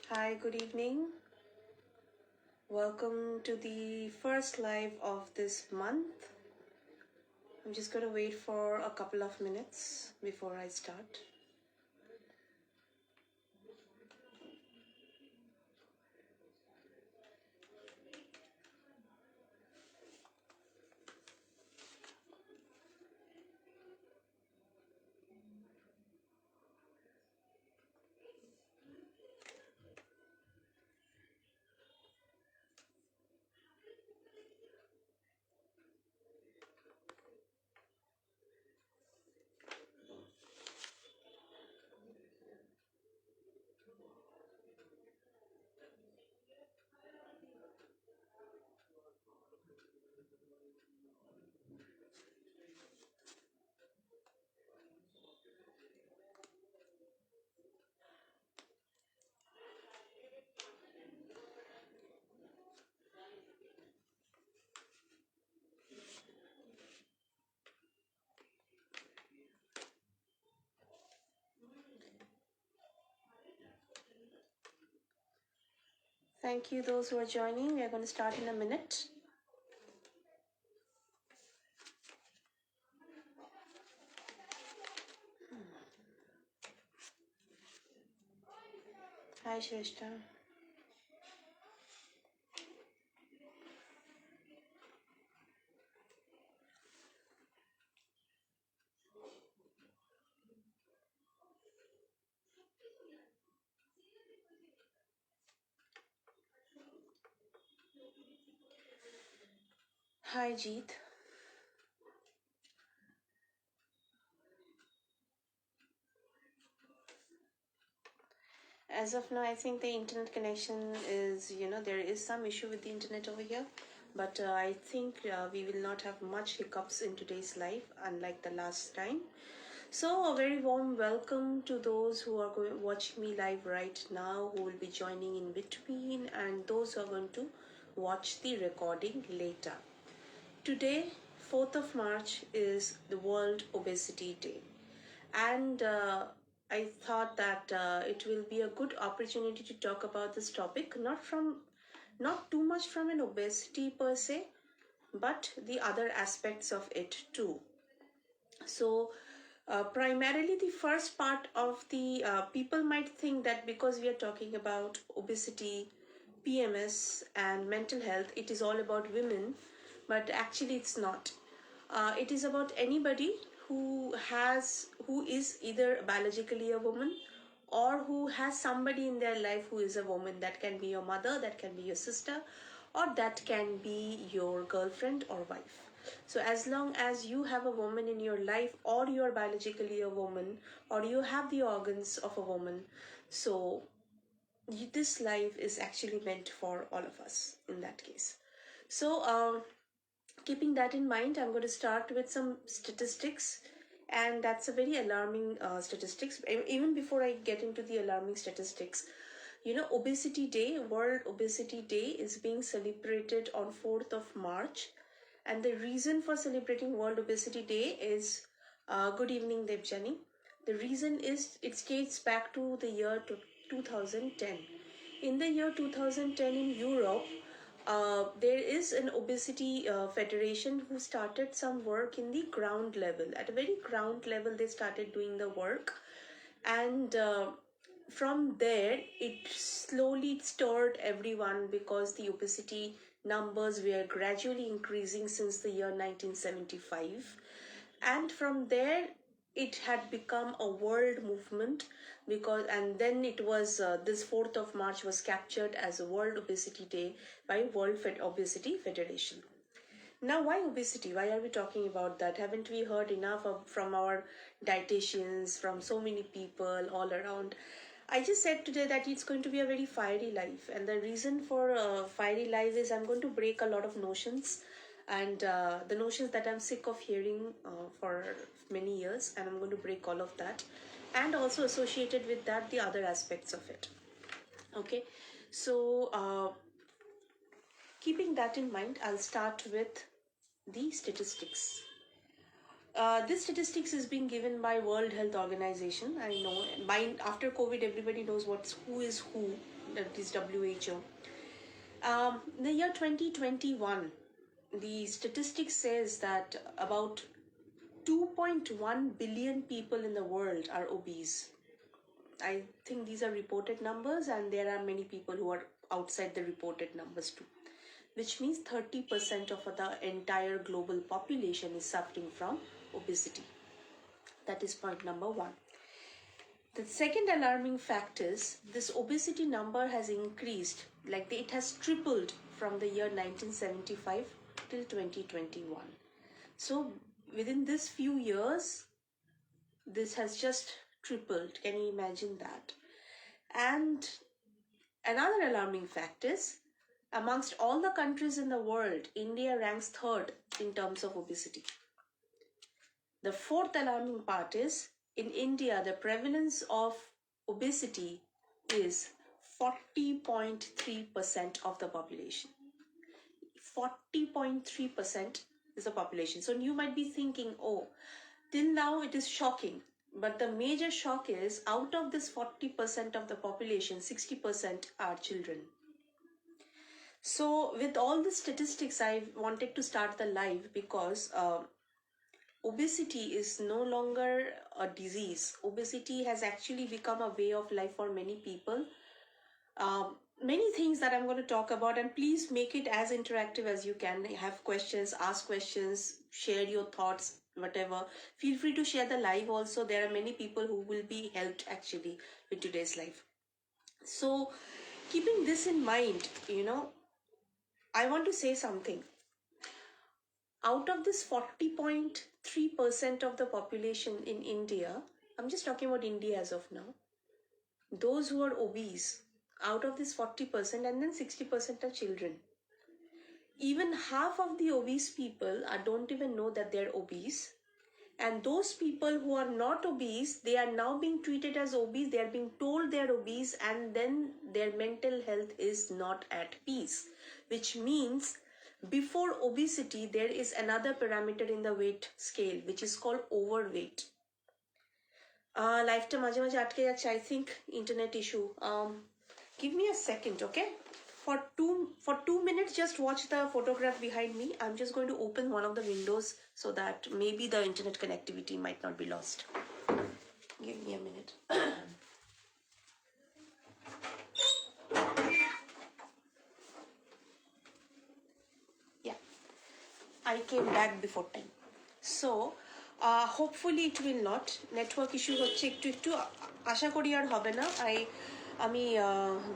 Hi, good evening. Welcome to the first live of this month. I'm just going to wait for a couple of minutes before I start. Thank you, those who are joining. We are going to start in a minute. Hi, Shrestha. Hi, Jeet. As of now, I think the internet connection is, there is some issue with the internet over here. But I think we will not have much hiccups in today's live, unlike the last time. So, a very warm welcome to those who are watching me live right now, who will be joining in between, and those who are going to watch the recording later. Today, 4th of March, is the World Obesity Day. And I thought that it will be a good opportunity to talk about this topic, not too much from an obesity per se, but the other aspects of it too. So, primarily, the first part of the people might think that because we are talking about obesity, PMS, and mental health, it is all about women, but actually, it's not. It is about anybody who is either biologically a woman or who has somebody in their life who is a woman. That can be your mother, that can be your sister, or that can be your girlfriend or wife. So as long as you have a woman in your life, or you are biologically a woman, or you have the organs of a woman, so this life is actually meant for all of us in that case. So keeping that in mind, I'm going to start with some statistics, and that's a very alarming statistics. Even before I get into the alarming statistics, Obesity Day, World Obesity Day, is being celebrated on 4th of March, and the reason for celebrating World Obesity Day is, good evening, Debjani. The reason is it dates back to the year 2010. In the year 2010 in Europe, there is an obesity federation who started some work in the ground level. At a very ground level, they started doing the work, and from there it slowly stirred everyone because the obesity numbers were gradually increasing since the year 1975, and from there it had become a world movement. Because and then it was this 4th of March was captured as a World Obesity Day by Obesity Federation. Now, why obesity? Why are we talking about that? Haven't we heard enough from our dietitians, from so many people all around? I just said today that it's going to be a very fiery life, and the reason for fiery life is I'm going to break a lot of notions, and the notions that I'm sick of hearing for many years, and I'm going to break all of that, and also associated with that the other aspects of it. Okay, so keeping that in mind, I'll start with the statistics. This statistics is being given by World Health Organization. I know after COVID, everybody knows who is who. That is WHO. In the year 2021, the statistics says that about 2.1 billion people in the world are obese. I think these are reported numbers, and there are many people who are outside the reported numbers too, which means 30% of the entire global population is suffering from obesity. That is point number one. The second alarming fact is this obesity number has increased, like it has tripled from the year 1975 till 2021. So within this few years, this has just tripled. Can you imagine that? And another alarming fact is, amongst all the countries in the world, India ranks third in terms of obesity. The fourth alarming part is, in India, the prevalence of obesity is 40.3% of the population. 40.3% is the population. So you might be thinking, oh, till now it is shocking. But the major shock is, out of this 40% of the population, 60% are children. So with all the statistics, I wanted to start the live because obesity is no longer a disease. Obesity has actually become a way of life for many people. Many things that I'm going to talk about, and please make it as interactive as you can. Have questions, ask questions, share your thoughts, whatever. Feel free to share the live also. There are many people who will be helped actually with today's live. So keeping this in mind, I want to say something. Out of this 40.3% of the population in India, I'm just talking about India as of now, those who are obese, out of this 40%, and then 60% are children. Even half of the obese people don't even know that they're obese. And those people who are not obese, they are now being treated as obese. They are being told they're obese, and then their mental health is not at peace. Which means before obesity, there is another parameter in the weight scale, which is called overweight. Lifetime maje maje atke jaচ্ছে, I think internet issue. Give me a second, okay? For two minutes, just watch the photograph behind me. I'm just going to open one of the windows so that maybe the internet connectivity might not be lost. Give me a minute. Yeah, I came back before time. So hopefully it will not. Network issue হচ্ছে একটু আশা করি আর হবে না। আমি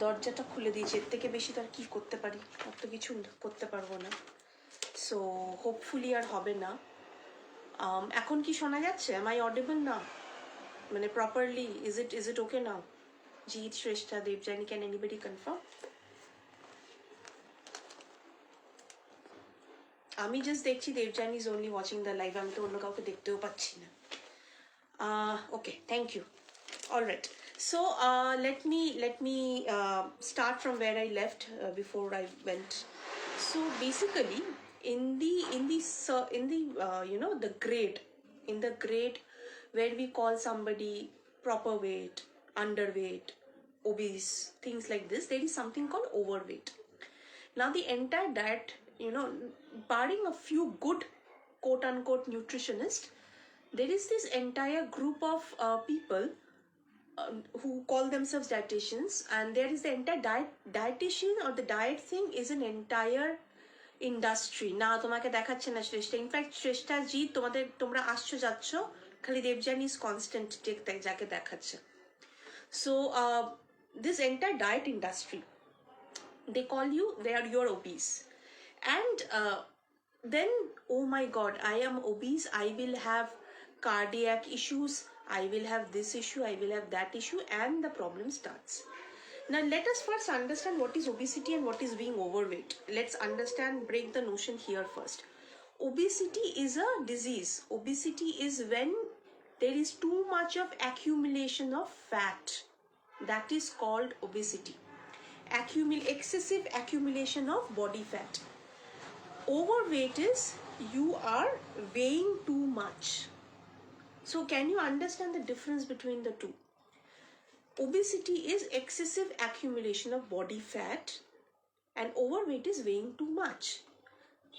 দরজাটা খুলে দিয়েছি, এর থেকে বেশি তো আর কি করতে পারি, আর তো কিছু করতে পারবো না। সো হোপফুলি আর হবে না। এখন কি শোনা যাচ্ছে? Am I audible now? মানে properly, is it okay now? Jit, Shreshtha, Debjani, can anybody confirm? আমি জাস্ট দেখছি Debjani is only watching the live. আমি তো অন্য কাউকে দেখতেও পাচ্ছি না। Okay, thank you. All right. So let me start from where I left before I went. So basically, in the the grade where we call somebody proper weight, underweight, obese, things like this, there is something called overweight. Now the entire diet, barring a few good quote unquote nutritionists, there is this entire group of people who call themselves dietitians, and there is the entire dietitian or the diet thing is an entire industry. না তোমাকে দেখাচ্ছে না শ্রেষ্ঠা, in fact শ্রেষ্ঠা জি তোমরা আসছো যাচ্ছ, খালি Debjani is constant যাকে দেখাচ্ছে. So this entire diet industry, they call you, you're obese, and then, oh my god, I am obese, I will have cardiac issues, I will have this issue, I will have that issue, and the problem starts. Now let us first understand what is obesity and what is being overweight. Let's break the notion here first. Obesity is a disease. Obesity is when there is too much of accumulation of fat. That is called obesity. Excessive accumulation of body fat. Overweight is you are weighing too much. So can you understand the difference between the two? Obesity is excessive accumulation of body fat, and overweight is weighing too much.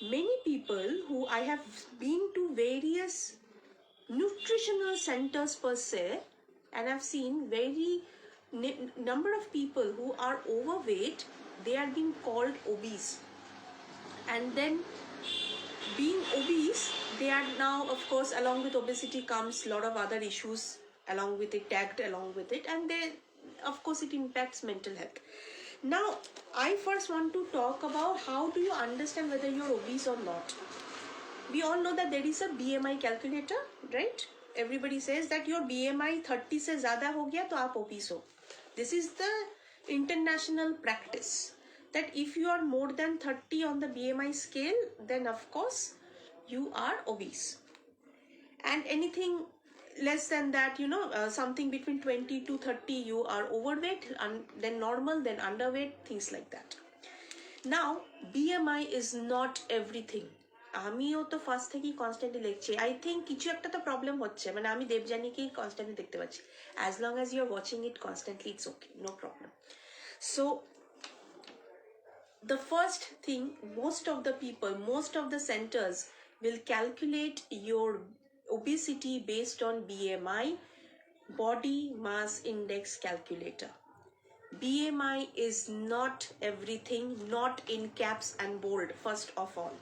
Many people who I have been to various nutritional centers per se, and I've seen very number of people who are overweight, they are being called obese. And then being obese, they are now, of course, along with obesity comes a lot of other issues along with it, tagged along with it, and then of course it impacts mental health. Now I first want to talk about how do you understand whether you're obese or not. We all know that there is a BMI calculator, right? Everybody says that your BMI 30 से ज़्यादा हो गया तो आप obese हो. This is the international practice, that if you are more than 30 on the BMI scale, then of course you are obese. And anything less than that, something between 20 to 30, you are overweight, and then normal, then underweight, things like that. Now BMI is not everything. আমিও তো first থেকেই constantly লিখছি, I think কিছু একটা তো problem হচ্ছে, মানে আমি দেবযানীকেই কনস্ট্যান্টলি দেখতে পাচ্ছি। As long as you are watching it constantly, it's okay, no problem. So the first thing, most of the people, most of the centers will calculate your obesity based on BMI, body mass index calculator. BMI is not everything, not in caps and bold, first of all.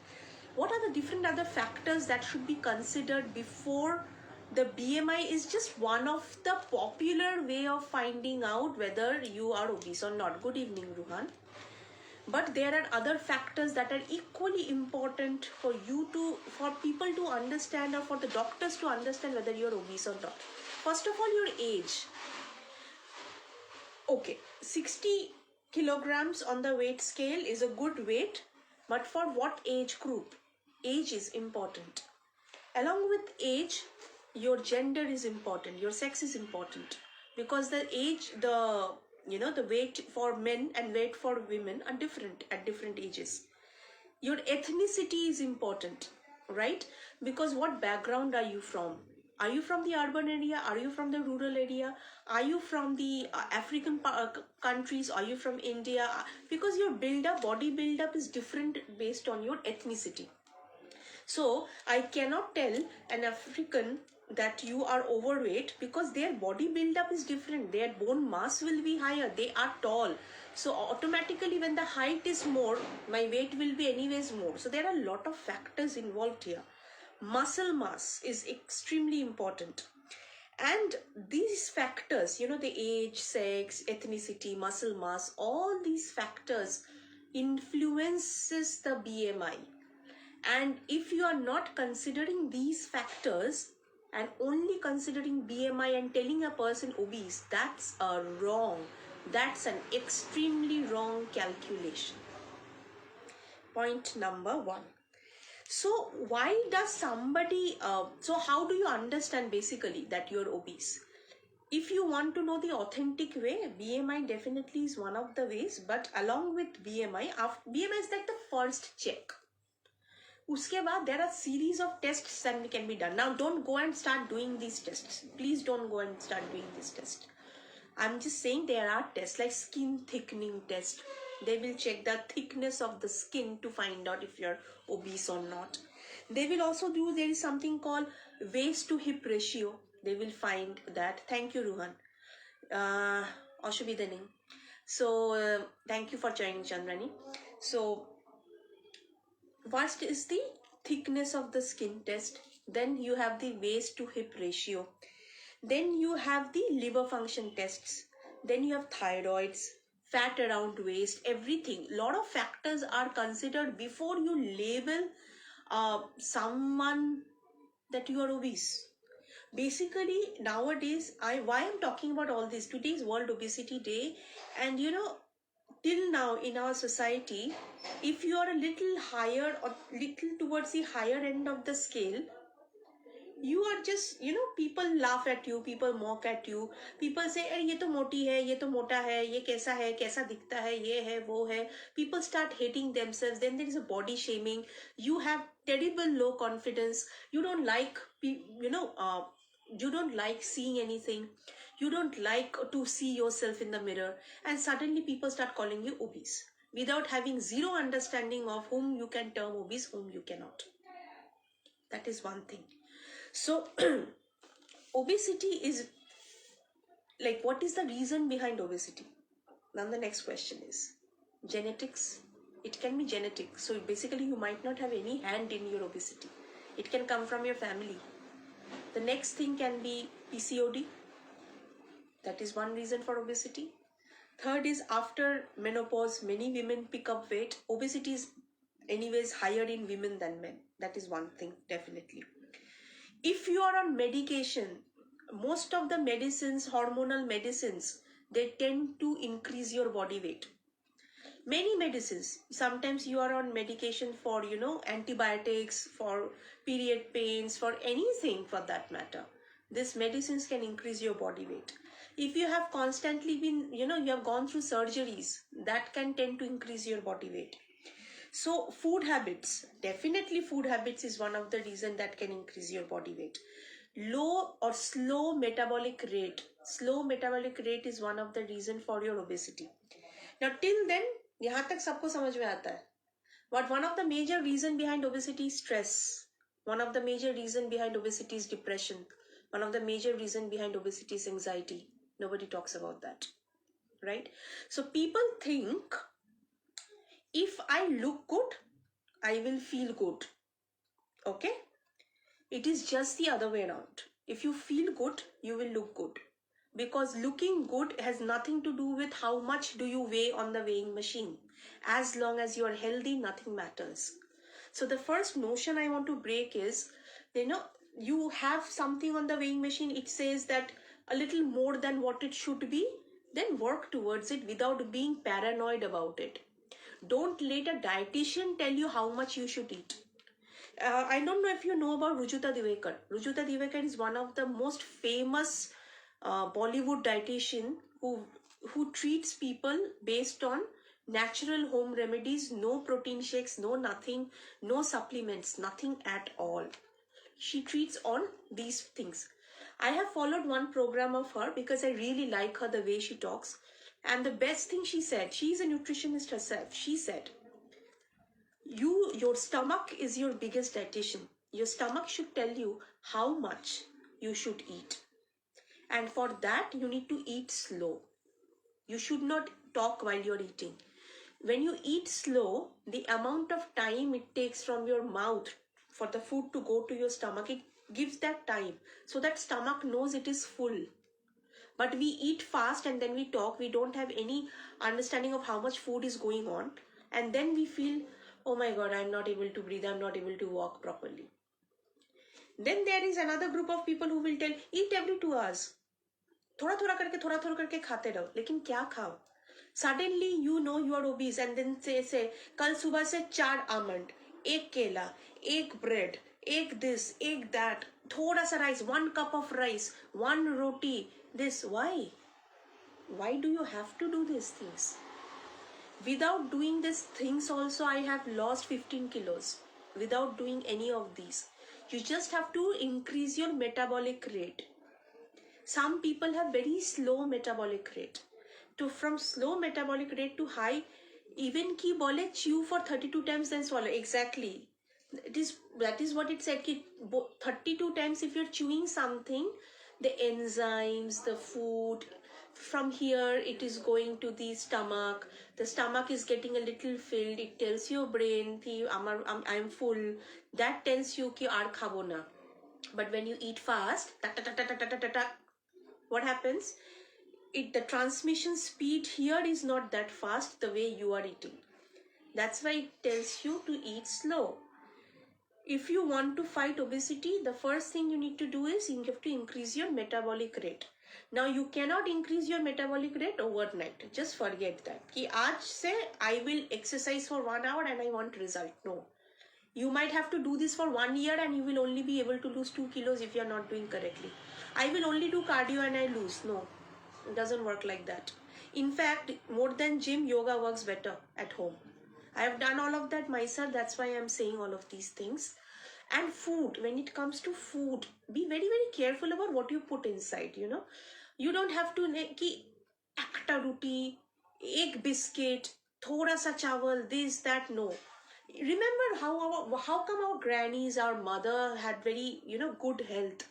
What are the different other factors that should be considered before the BMI is just one of the popular way of finding out whether you are obese or not. Good evening, Ruhan. But there are other factors that are equally important for for people to understand, or for the doctors to understand whether you're obese or not. First of all, your age. Okay, 60 kilograms on the weight scale is a good weight, but for what age group? Age is important. Along with age, your gender is important, your sex is important, because the age, the weight for men and weight for women are different at different ages. Your ethnicity is important, right? Because what background are you from? Are you from the urban area? Are you from the rural area? Are you from the African countries? Are you from India? Because your body build-up is different based on your ethnicity. So I cannot tell an African that you are overweight because their body build-up is different. Their bone mass will be higher. They are tall. So automatically when the height is more, my weight will be anyways more. So there are a lot of factors involved here. Muscle mass is extremely important. And these factors, the age, sex, ethnicity, muscle mass, all these factors influences the BMI. And if you are not considering these factors and only considering BMI and telling a person obese, that's that's an extremely wrong calculation. Point number 1. So why does somebody, so how do you understand basically that you're obese? If you want to know the authentic way, BMI definitely is one of the ways, but along with BMI is like the first check. Uske baad there are series of tests that can be done. Now don't go and start doing these tests. Please don't go and start doing this test. I'm just saying there are tests like skin thickening test. They will check the thickness of the skin to find out if you're obese or not. They will also do, there is something called waist to hip ratio. They will find that. Thank you, Ruhan. Ashubhidaning. So thank you for joining, Chandrani. So first is the thickness of the skin test. Then you have the waist to hip ratio. Then you have the liver function tests. Then you have thyroids, fat around waist, everything. Lot of factors are considered before you label someone that you are obese. Basically nowadays, why I'm talking about all this, today is World Obesity Day, and till now in our society, if you are a little higher or little towards the higher end of the scale, you are just, people laugh at you, people mock at you, people say, अरे ये तो मोटी है, ये तो मोटा है, ये कैसा दिखता है, ये है, वो है. People start hating themselves. Then there is a body shaming. You have terrible low confidence. You don't like, you don't like seeing anything. You don't like to see yourself in the mirror. And suddenly people start calling you obese without having zero understanding of whom you can term obese, whom you cannot. That is one thing. So obesity is like, what is the reason behind obesity? Now the next question is genetics. It can be genetic. So basically you might not have any hand in your obesity. It can come from your family. The next thing can be PCOD. That is one reason for obesity. Third is after menopause, many women pick up weight. Obesity is anyways higher in women than men. That is one thing, definitely. If you are on medication, most of the medicines, hormonal medicines, they tend to increase your body weight. Many medicines, sometimes you are on medication for, antibiotics, for period pains, for anything for that matter. These medicines can increase your body weight. If you have constantly been, you have gone through surgeries, that can tend to increase your body weight. So food habits, definitely food habits is one of the reasons that can increase your body weight. Low or slow metabolic rate. Slow metabolic rate is one of the reason for your obesity. Now till then, यहाँ तक सबको समझ में आता है. But one of the major reason behind obesity is stress. One of the major reason behind obesity is depression. One of the major reason behind obesity is anxiety. Nobody talks about that, right? So people think, if I look good, I will feel good. Okay? It is just the other way around. If you feel good, you will look good. Because looking good has nothing to do with how much do you weigh on the weighing machine. As long as you are healthy, nothing matters. So the first notion I want to break is, you have something on the weighing machine, it says that a little more than what it should be, then work towards it without being paranoid about it. Don't let a dietitian tell you how much you should eat. I don't know if you know about Rujuta Divekar. Rujuta Divekar is one of the most famous Bollywood dietitian who treats people based on natural home remedies, no protein shakes, no nothing, no supplements, nothing at all. She treats on these things. I have followed one program of her because I really like her, the way she talks. And the best thing she said, she is a nutritionist herself. She said, your stomach is your biggest dietitian. Your stomach should tell you how much you should eat. And for that, you need to eat slow. You should not talk while you're eating. When you eat slow, the amount of time it takes from your mouth for the food to go to your stomach, it gives that time. So that stomach knows it is full. But we eat fast and then we talk. We don't have any understanding of how much food is going on. And then we feel, oh my God, I'm not able to breathe. I'm not able to walk properly. Then there is another group of people who will tell, eat every 2 hours. थोड़ा थोड़ा करके खाते रहो. लेकिन क्या खाओ? Suddenly you know you are obese and then say कल सुबह से 4 almond, 1 केला, 1 bread, 1 this, 1 that, थोड़ा सा rice, 1 cup of rice, 1 roti, this. Why? Why do you have to do these things? Without doing these things also, I have lost 15 kilos without doing any of these. You just have to increase your metabolic rate. Some people have very slow metabolic rate. From slow metabolic rate to high, even ki bole chew for 32 times then swallow. Exactly. That is what it said. Ki 32 times if you're chewing something, the enzymes, the food, from here it is going to the stomach. The stomach is getting a little filled. It tells your brain ki I'm full. That tells you ki aar khabo na. But when you eat fast, what happens? The transmission speed here is not that fast the way you are eating. That's why it tells you to eat slow. If you want to fight obesity, the first thing you need to do is you have to increase your metabolic rate. Now you cannot increase your metabolic rate overnight. Just forget that. Ki aaj se I will exercise for 1 hour and I want result. No. You might have to do this for 1 year and you will only be able to lose 2 kilos if you are not doing correctly. I will only do cardio and I lose. No, it doesn't work like that. In fact, more than gym, yoga works better at home. I have done all of that myself. That's why I'm saying all of these things. And food, when it comes to food, be very, very careful about what you put inside, you know. You don't have to ki ekta ruti, egg biscuit, thoda sa chawal, this, that, no. Remember how come our grannies, our mother had very, you know, good health.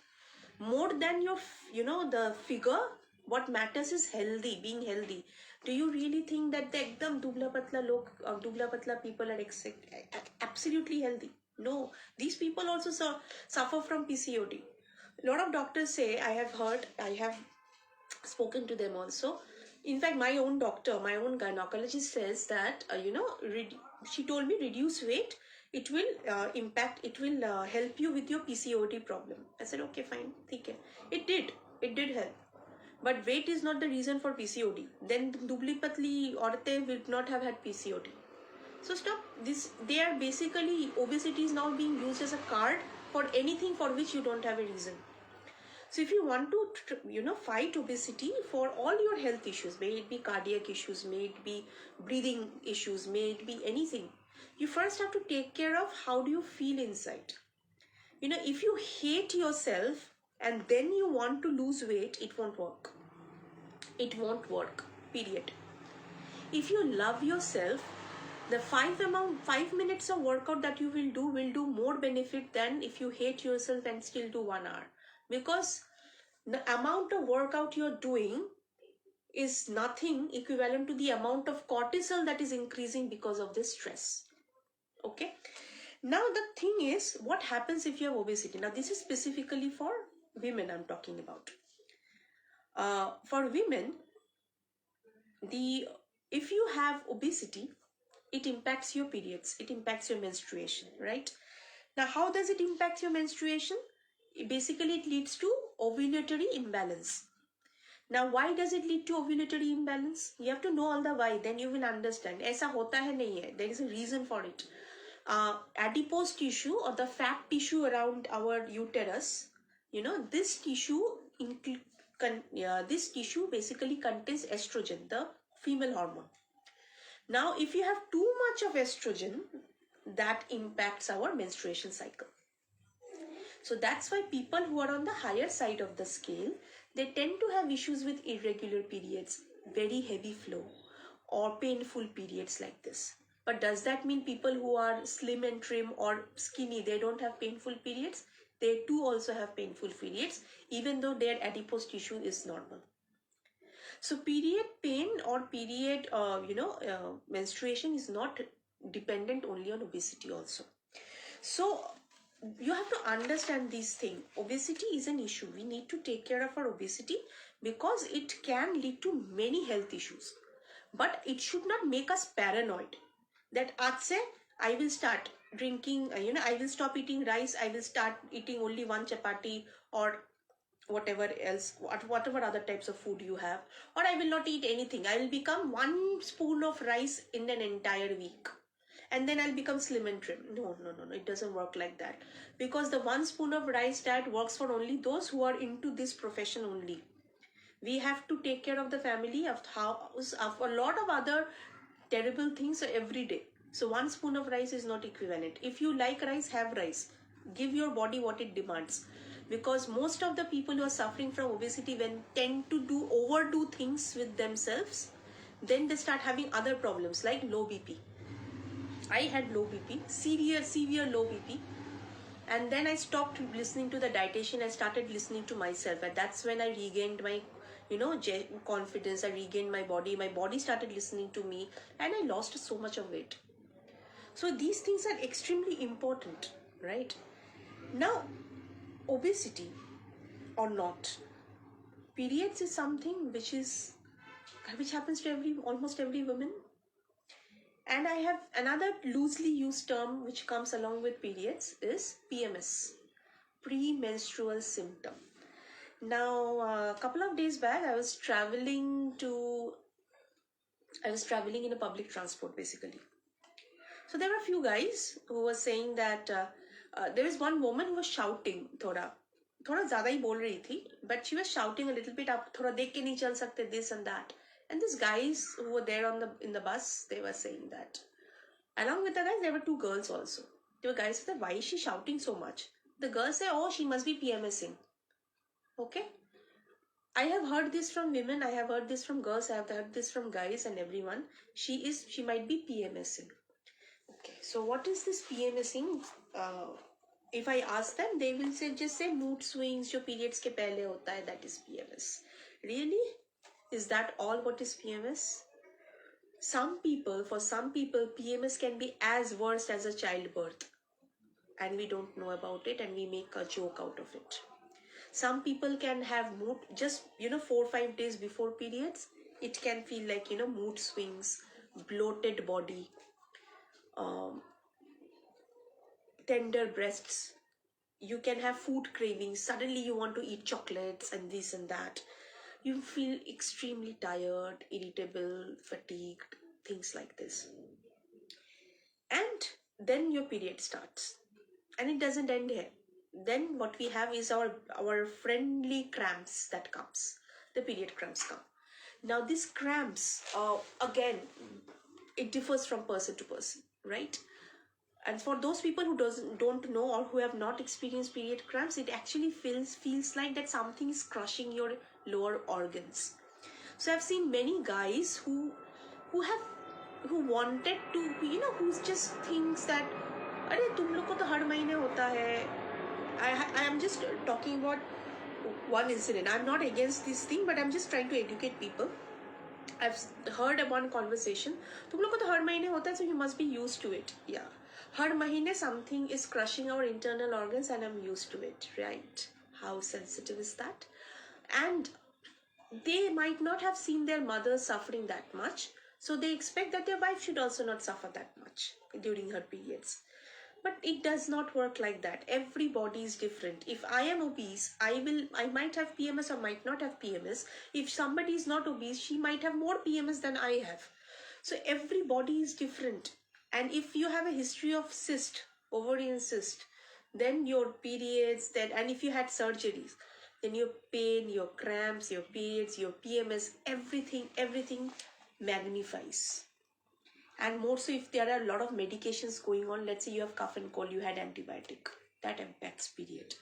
More than your, you know, the figure, what matters is healthy, being healthy. Do you really think that the ekdam dubla patla people are absolutely healthy? No, these people also suffer from PCOD. A lot of doctors say, I have heard, I have spoken to them also. In fact, my own doctor, my own gynecologist says that, she told me reduce weight, it will it will help you with your PCOD problem. I said, okay, fine, okay. It did help. But weight is not the reason for PCOD. Then dubli patli auratein will not have had PCOD. So stop this. They are basically, obesity is now being used as a card for anything for which you don't have a reason. So if you want to, fight obesity for all your health issues, may it be cardiac issues, may it be breathing issues, may it be anything, you first have to take care of how do you feel inside. You know, if you hate yourself and then you want to lose weight, it won't work. It won't work, period. If you love yourself, the 5 minutes of workout that you will do more benefit than if you hate yourself and still do 1 hour. Because the amount of workout you're doing is nothing equivalent to the amount of cortisol that is increasing because of this stress. Okay. Now the thing is, what happens if you have obesity? Now this is specifically for women I'm talking about. For women, if you have obesity, it impacts your periods, it impacts your menstruation, right? Now how does it impact your menstruation? Basically it leads to ovulatory imbalance. Now why does it lead to ovulatory imbalance? You have to know all the why, then you will understand. Aisa hota hai nahi hai. There is a reason for it. Adipose tissue or the fat tissue around our uterus, this tissue basically contains estrogen, the female hormone. Now if you have too much of estrogen, that impacts our menstruation cycle. So that's why people who are on the higher side of the scale, they tend to have issues with irregular periods, very heavy flow, or painful periods like this. But does that mean people who are slim and trim or skinny, they don't have painful periods? They too also have painful periods, even though their adipose tissue is normal. So period pain or period, menstruation is not dependent only on obesity also. So you have to understand these things. Obesity is an issue. We need to take care of our obesity because it can lead to many health issues. But it should not make us paranoid. That aaj I will start drinking, I will stop eating rice, I will start eating only one chapati or whatever else, whatever other types of food you have. Or I will not eat anything. I will become 1 spoon of rice in an entire week. And then I'll become slim and trim. No, it doesn't work like that. Because the 1 spoon of rice diet works for only those who are into this profession only. We have to take care of the family, of house, of a lot of other terrible things every day. So 1 spoon of rice is not equivalent. If you like rice, have rice. Give your body what it demands. Because most of the people who are suffering from obesity tend to overdo things with themselves, then they start having other problems like low BP. I had low BP, severe low BP. And then I stopped listening to the dietitian. I started listening to myself. And that's when I regained my, confidence. I regained my body. My body started listening to me. And I lost so much of weight. So these things are extremely important, right? Now, obesity or not, periods is something which happens to almost every woman. And I have another loosely used term which comes along with periods is PMS, premenstrual symptom. Now, a couple of days back, I was traveling in a public transport basically. So there were a few guys who were saying that there was one woman who was shouting थोड़ा ज़्यादा ही बोल रही थी, but she was shouting a little bit, आप थोड़ा देख के नहीं चल सकते, this and that. And these guys who were there in the bus, they were saying that. Along with the guys, there were two girls also. There were guys who said, why is she shouting so much? The girls say, oh, she must be PMSing. Okay? I have heard this from women, I have heard this from girls, I have heard this from guys and everyone. She might be PMSing. Okay, so what is this PMSing? If I ask them, they will just say mood swings, जो periods के पहले होता है, that is PMS. Really? Is that all what is PMS? For some people, PMS can be as worst as a childbirth. And we don't know about it and we make a joke out of it. Some people can have mood, just, 4 or 5 days before periods, it can feel like, mood swings, bloated body, tender breasts. You can have food cravings. Suddenly you want to eat chocolates and this and that. You feel extremely tired, irritable, fatigued, things like this. And then your period starts. And it doesn't end here. Then what we have is our friendly cramps that comes. The period cramps come. Now these cramps, again, it differs from person to person, right? And for those people who don't know or who have not experienced period cramps, it actually feels like that something is crushing your lower organs. So I've seen many guys who wanted to, who just thinks that, अरे तुम लोग को तो हर महीने होता है. I am just talking about one incident. I'm not against this thing, but I'm just trying to educate people. I've heard one conversation. तुम लोग को तो हर महीने होता है, so you must be used to it. Yeah. हर महीने something is crushing our internal organs and I'm used to it, right? How sensitive is that? And they might not have seen their mother suffering that much, so they expect that their wife should also not suffer that much during her periods. But it does not work like that. Every body is different. If I am obese, I might have PMS or might not have PMS. If somebody is not obese, she might have more PMS than I have. So every body is different. And if you have a history of cyst, ovarian cyst, then your periods, and if you had surgeries, then your pain, your cramps, your periods, your PMS, everything magnifies. And more so if there are a lot of medications going on. Let's say you have cough and cold, you had antibiotic, that impacts period.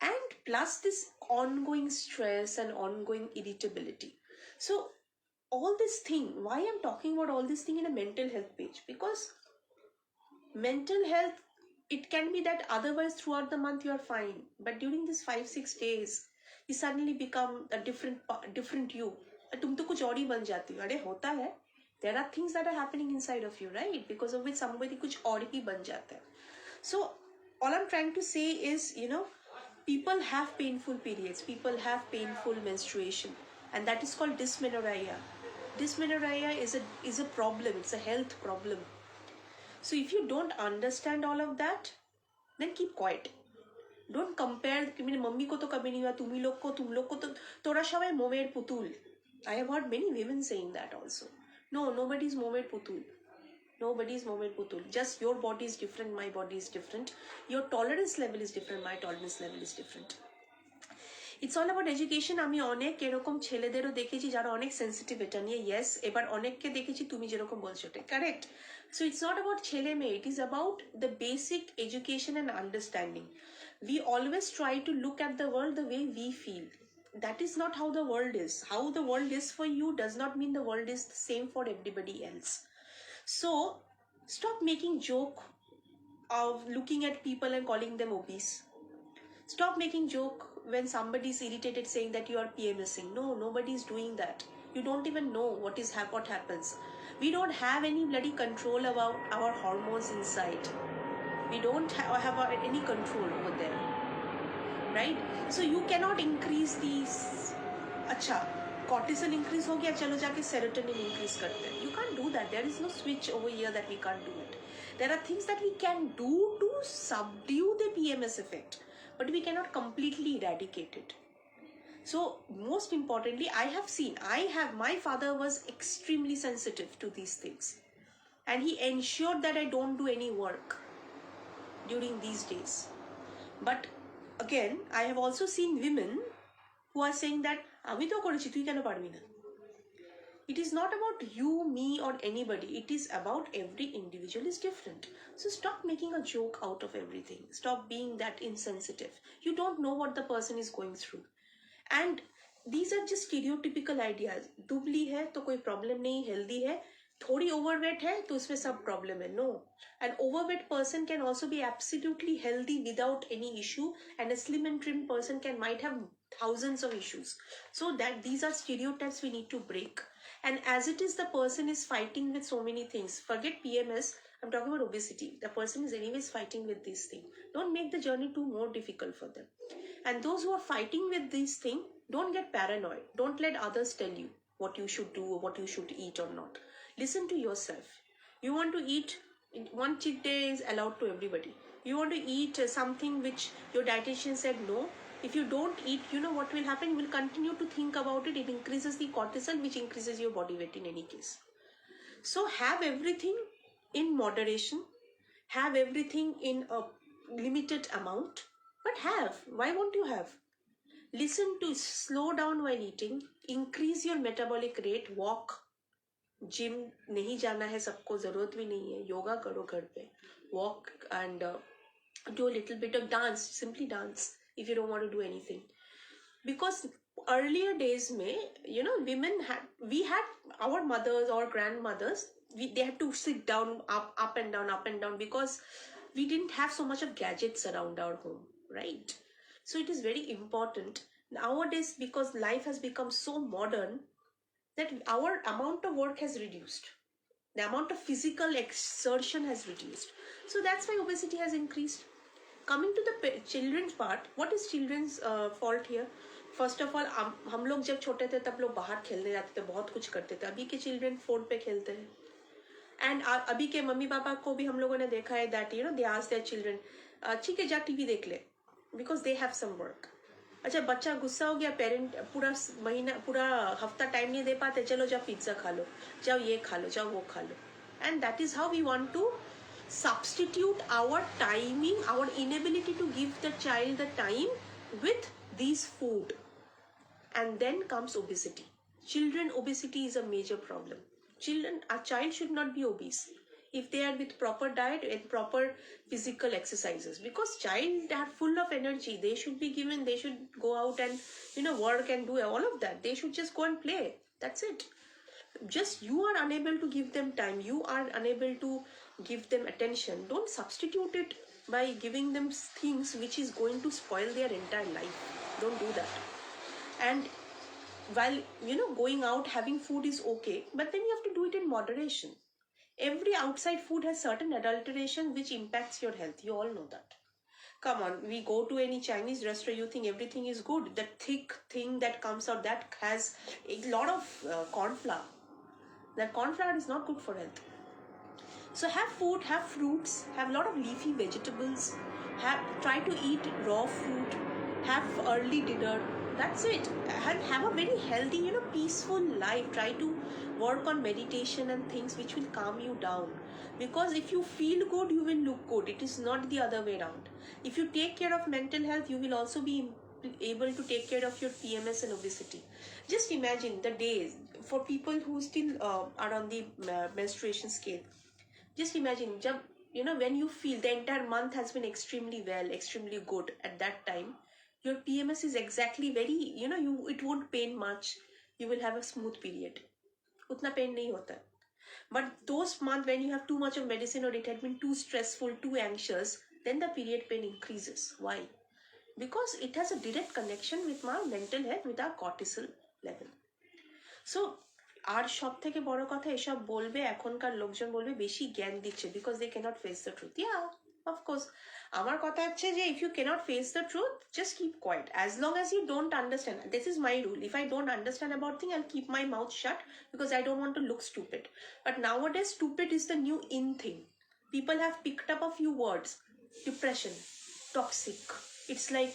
And plus this ongoing stress and ongoing irritability. So all this thing, why I'm talking about all this thing in a mental health page, because mental health, it can be that otherwise throughout the month you are fine, but during these 5-6 days you suddenly become a different you. तुम तो कुछ और ही बन जाती हो. अरे होता है. There are things that are happening inside of you, right? Because of which somebody कुछ और ही बन जाता है. So all I'm trying to say is, people have painful periods, people have painful menstruation, and that is called dysmenorrhea. Dysmenorrhea is a problem. It's a health problem. So if you don't understand all of that, then keep quiet. Don't compare. मेरी mummy को तो कभी नहीं हुआ, तुम लोग को तो तोरा सबाई मोमेर Putul. I have heard many women saying that also. No, nobody is momer putul. Nobody is momer putul. Just your body is different, my body is different. Your tolerance level is different, my tolerance level is different. It's all about education. আমি অনেক এরকম ছেলেদেরও দেখেছি যারা অনেক sensitive এটা নিয়ে. Yes, এবার অনেককে দেখেছি তুমি যেরকম বলছো এটা correct. So it's not about ছেলে মেয়ে, it is about the basic education and understanding. We always try to look at the world the way we feel. That is not how the world is. How the world is for you does not mean the world is the same for everybody else. So stop making joke of looking at people and calling them obese. Stop making joke when somebody is irritated saying that you are PMSing. No, nobody is doing that. You don't even know what happens. We don't have any bloody control about our hormones inside. We don't have any control over them. Right? So you cannot increase these. अच्छा, cortisol increase हो गया, चलो जाके serotonin increase करते हैं. You can't do that. There is no switch over here that we can't do it. There are things that we can do to subdue the PMS effect, but we cannot completely eradicate it. So most importantly, my father was extremely sensitive to these things. and he ensured that I don't do any work during these days. But again, I have also seen women who are saying that আমি তো করেছি তুই কেন পারবি না. It is not about you, me, or anybody. It is about every individual is different. So stop making a joke out of everything. Stop being that insensitive. You don't know what the person is going through. And these are just stereotypical ideas. दुबली है तो कोई problem नहीं, healthy है, थोड़ी overweight है तो उसमें सब problem है. No. An overweight person can also be absolutely healthy without any issue, and a slim and trim person might have thousands of issues. So that these are stereotypes we need to break. And as it is, the person is fighting with so many things. Forget PMS, I'm talking about obesity. The person is anyways fighting with these things. Don't make the journey too more difficult for them. And those who are fighting with these things, don't get paranoid. Don't let others tell you what you should do or what you should eat or not. Listen to yourself. You want to eat, one cheat day is allowed to everybody. You want to eat something which your dietitian said no. If you don't eat, you know what will happen? You will continue to think about it. It increases the cortisol, which increases your body weight in any case. So have everything in moderation. Have everything in a limited amount. But have. Why won't you have? Listen to slow down while eating. Increase your metabolic rate. Walk. Gym नहीं जाना है सबको, जरूरत भी नहीं है, योगा करो घर पे, walk and do a little bit of dance, simply dance if you don't want to do anything. Because earlier days में, you know, we had our mothers or grandmothers, they had to sit down, up and down, because we didn't have so much of gadgets around our home, right? So it is very important nowadays, because life has become so modern, that our amount of work has reduced. The amount of physical exertion has reduced. So that's why obesity has increased. Coming to the children's part, what is children's fault here? First of all, हम लोग जब छोटे थे तब लोग बाहर खेलने जाते थे, बहुत कुछ करते थे. अभी के चिल्ड्रन फोन पे खेलते हैं. एंड अभी के मम्मी पापा को भी हम लोगों ने देखा है that you know they ask their children, ठीक है जा टीवी देख ले, because they have some work. अच्छा बच्चा गुस्सा हो गया, पेरेंट पूरा हफ्ता टाइम नहीं दे पाते, चलो जाओ पिज्जा खा लो, जाओ ये खा लो, जाओ वो खा लो. And that is how we want to substitute our timing, our inability to give the child the time with these food. And then comes obesity. Children obesity is a major problem. A child should not be obese if they are with proper diet and proper physical exercises, because child are full of energy. They should be given, they should go out and you know work and do all of that. They should just go and play. That's it. Just you are unable to give them time, you are unable to give them attention. Don't substitute it by giving them things which is going to spoil their entire life. Don't do that. And while you know going out having food is okay, but then you have to do it in moderation. Every outside food has certain adulteration which impacts your health. You all know that. Come on, we go to any Chinese restaurant, you think everything is good. The thick thing that comes out, that has a lot of corn flour. That corn flour is not good for health. So have food, have fruits, have a lot of leafy vegetables, try to eat raw fruit, have early dinner. That's it. Have a very healthy, you know, peaceful life. Try to work on meditation and things which will calm you down. Because if you feel good, you will look good. It is not the other way around. If you take care of mental health, you will also be able to take care of your PMS and obesity. Just imagine the days for people who still are on the menstruation scale. Just imagine, you know, when you feel the entire month has been extremely well, extremely good at that time, your PMS is exactly very, you know, it won't pain much. You will have a smooth period. Utna pain nahi hota. But those months when you have too much of medicine or it had been too stressful, too anxious, then the period pain increases. Why? Because it has a direct connection with my mental health, with our cortisol level. So আর সব থেকে বড় কথা, এসব বলবে এখনকার লোকজন বলবে বেশি জ্ঞান দিচ্ছে, because they cannot face the truth. Yeah, of course. আমার কথা হচ্ছে যে if you cannot face the truth, just keep quiet. As long as you don't understand. This is my rule. If I don't understand about thing, I'll keep my mouth shut because I don't want to look stupid. But nowadays, stupid is the new in thing. People have picked up a few words. Depression, toxic. It's like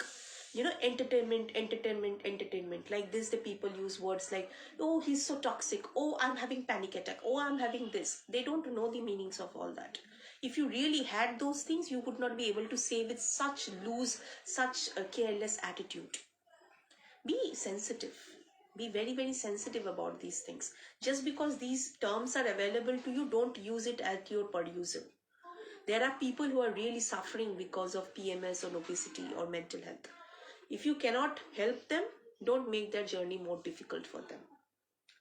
entertainment. Like this, the people use words like, oh, he's so toxic, oh, I'm having panic attack, oh, I'm having this. They don't know the meanings of all that. If you really had those things, you would not be able to say with such loose, such a careless attitude. Be sensitive. Be very, very sensitive about these things. Just because these terms are available to you, don't use it at your perusal. There are people who are really suffering because of PMS or obesity or mental health. If you cannot help them, don't make their journey more difficult for them.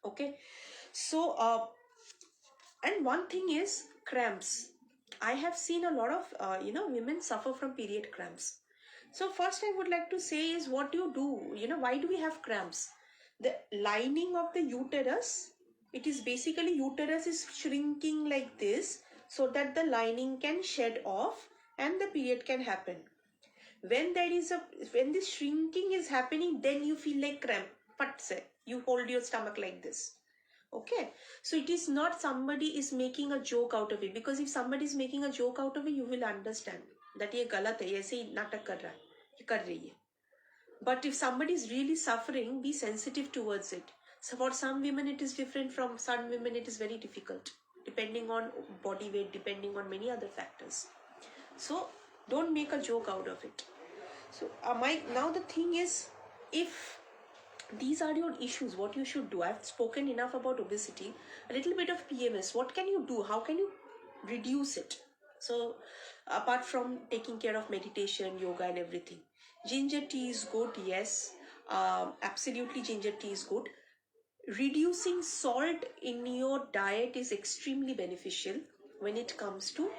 Okay. So, and one thing is cramps. I have seen a lot of, women suffer from period cramps. So first I would like to say is, what do you do? Why do we have cramps? The lining of the uterus, it is basically, uterus is shrinking like this so that the lining can shed off and the period can happen. When this shrinking is happening, then you feel like cramp. Pat se, you hold your stomach like this. Okay, so it is not somebody is making a joke out of it, because if somebody is making a joke out of it, you will understand that ये गलत है, ऐसे ही नाटक कर रहा है, ये कर रही है. But if somebody is really suffering, be sensitive towards it. So for some women it is different, from some women it is very difficult, depending on body weight, depending on many other factors. So don't make a joke out of it. So now the thing is, if these are your issues, what you should do. I've spoken enough about obesity. A little bit of PMS. What can you do? How can you reduce it? So apart from taking care of meditation, yoga and everything, ginger tea is good. Yes, absolutely, ginger tea is good. Reducing salt in your diet is extremely beneficial when it comes to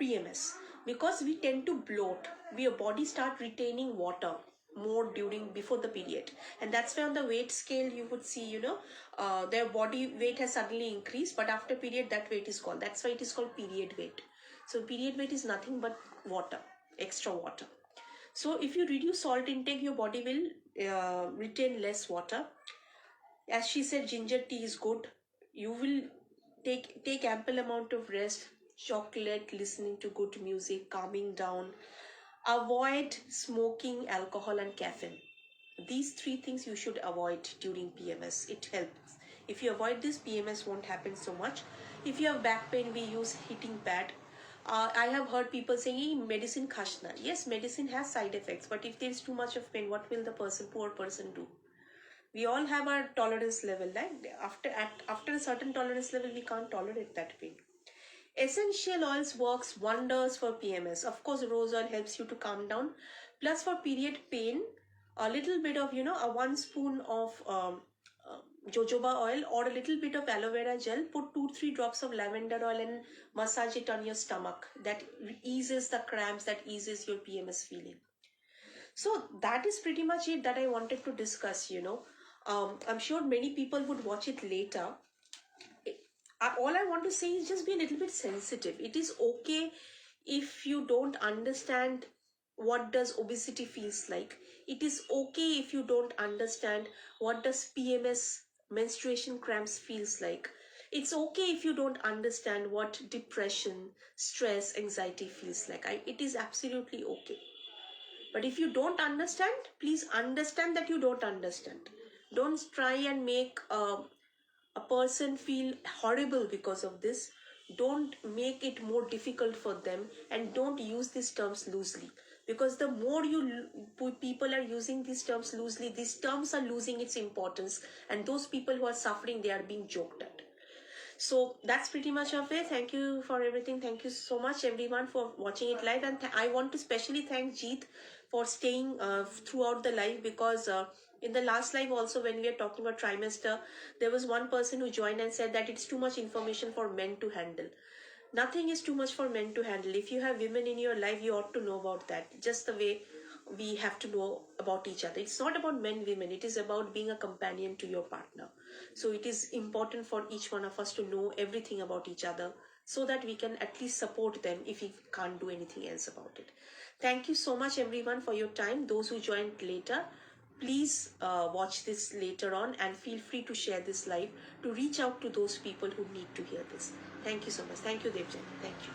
PMS, because we tend to bloat. Your body start retaining water more before the period, and that's why on the weight scale you would see, their body weight has suddenly increased, but after period that weight is gone. That's why it is called period weight. So period weight is nothing but water, extra water. So if you reduce salt intake, your body will retain less water. As she said, ginger tea is good. You will take ample amount of rest, chocolate, listening to good music, calming down. Avoid smoking, alcohol and caffeine. These three things you should avoid during PMS. It helps. If you avoid this, PMS won't happen so much. If you have back pain, we use heating pad. I have heard people saying medicine khashna. Yes, medicine has side effects, but if there is too much of pain, what will the poor person do? We all have our tolerance level, right? After a certain tolerance level, we can't tolerate that pain. Essential oils works wonders for PMS. Of course, rose oil helps you to calm down. Plus for period pain, a little bit of, a 1 spoon of jojoba oil or a little bit of aloe vera gel. Put 2-3 drops of lavender oil and massage it on your stomach. That eases the cramps, that eases your PMS feeling. So that is pretty much it that I wanted to discuss, I'm sure many people would watch it later. All I want to say is, just be a little bit sensitive. It is okay if you don't understand what does obesity feels like. It is okay if you don't understand what does PMS, menstruation cramps feels like. It's okay if you don't understand what depression, stress, anxiety feels like. It is absolutely okay. But if you don't understand, please understand that you don't understand. Don't try and make a person feel horrible because of this. Don't make it more difficult for them, and don't use these terms loosely, because the more people are using these terms loosely, these terms are losing its importance, and those people who are suffering, they are being joked at. So that's pretty much of it. Thank you for everything. Thank you so much everyone for watching it live, and I want to specially thank Jeet for staying throughout the live, because in the last live also, when we are talking about trimester, there was one person who joined and said that it's too much information for men to handle. Nothing is too much for men to handle. If you have women in your life, you ought to know about that, just the way we have to know about each other. It's not about men, women. It is about being a companion to your partner. So it is important for each one of us to know everything about each other, so that we can at least support them if we can't do anything else about it. Thank you so much everyone for your time. Those who joined later, please watch this later on, and feel free to share this live to reach out to those people who need to hear this. Thank you so much. Thank you, Devjan. Thank you.